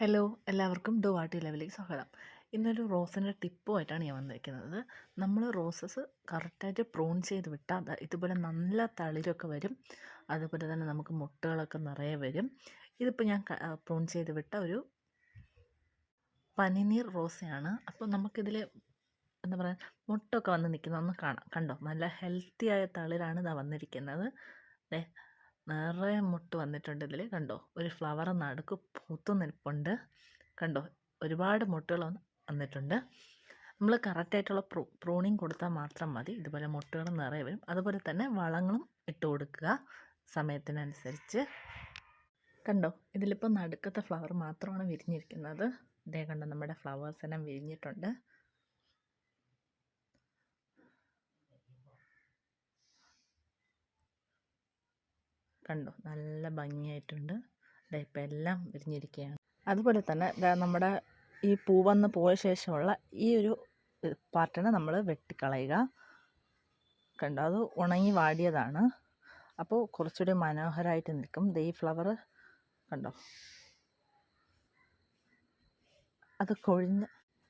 Hello, എല്ലാവർക്കും do വാട്ടി ലെവലിലേക്ക് സ്വാഗതം. ഇന്നൊരു റോസിൻ്റെ ടിപ്പുമായിട്ടാണ് ഞാൻ വന്നിരിക്കുന്നത്. നമ്മൾ റോസസ് കറക്റ്റായിട്ട് പ്രൂൺ ചെയ്ത് വിട്ടാൽ ഇതുപോലെ നല്ല തളിരൊക്കെ വരും. അതുപോലെ തന്നെ നമുക്ക് മുട്ടുകളൊക്കെ നിറയെ വരും. ഇതിപ്പോൾ ഞാൻ പ്രൂൺ ചെയ്ത് വിട്ട ഒരു പനിനീർ റോസയാണ്. അപ്പോൾ നമുക്കിതിൽ എന്താ പറയുക, മുട്ടൊക്കെ വന്ന് നിൽക്കുന്നത് ഒന്ന് കാണാം. കണ്ടോ, നല്ല ഹെൽത്തിയായ തളിരാണ് ഇതാ വന്നിരിക്കുന്നത്. ദേ നിറയെ മുട്ട് വന്നിട്ടുണ്ട് ഇതിൽ. കണ്ടോ, ഒരു ഫ്ലവർ നടുക്ക് പൂത്തു നിൽപ്പുണ്ട്. കണ്ടോ, ഒരുപാട് മുട്ടുകൾ വന്നിട്ടുണ്ട്. നമ്മൾ കറക്റ്റായിട്ടുള്ള പ്രൂണിങ് കൊടുത്താൽ മാത്രം മതി. ഇതുപോലെ മുട്ടുകൾ നിറയെ വരും. അതുപോലെ തന്നെ വളങ്ങളും ഇട്ട് കൊടുക്കുക സമയത്തിനനുസരിച്ച്. കണ്ടോ, ഇതിലിപ്പോൾ നടുക്കത്തെ ഫ്ലവർ മാത്രമാണ് വിരിഞ്ഞിരിക്കുന്നത്. ഇതേ കണ്ടോ, നമ്മുടെ ഫ്ലവേഴ്സ് എല്ലാം വിരിഞ്ഞിട്ടുണ്ട്. കണ്ടോ, നല്ല ഭംഗിയായിട്ടുണ്ട്. ഇപ്പം എല്ലാം വിരിഞ്ഞിരിക്കുകയാണ്. അതുപോലെ തന്നെ നമ്മുടെ ഈ പൂ വന്ന് പോയ ശേഷമുള്ള ഈ ഒരു പാർട്ടിനെ നമ്മൾ വെട്ടിക്കളയുക. കണ്ടോ, അത് ഉണങ്ങി വാടിയതാണ്. അപ്പോൾ കുറച്ചുകൂടി മനോഹരമായിട്ട് നിൽക്കും. ഈ ഫ്ലവർ കണ്ടോ, അത് കൊഴിഞ്ഞ്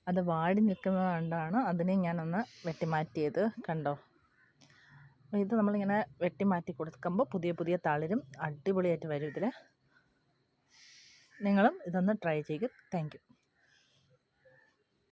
അത് വാടി നിൽക്കുന്നത് കൊണ്ടാണ് അതിനെ ഞാനൊന്ന് വെട്ടിമാറ്റിയത്. കണ്ടോ, ഇത് നമ്മളിങ്ങനെ വെട്ടിമാറ്റി കൊടുക്കുമ്പോൾ പുതിയ പുതിയ തളിരും അടിപൊളിയായിട്ട് വരും ഇതിൽ. നിങ്ങളും ഇതൊന്ന് ട്രൈ ചെയ്യുക. Thank you.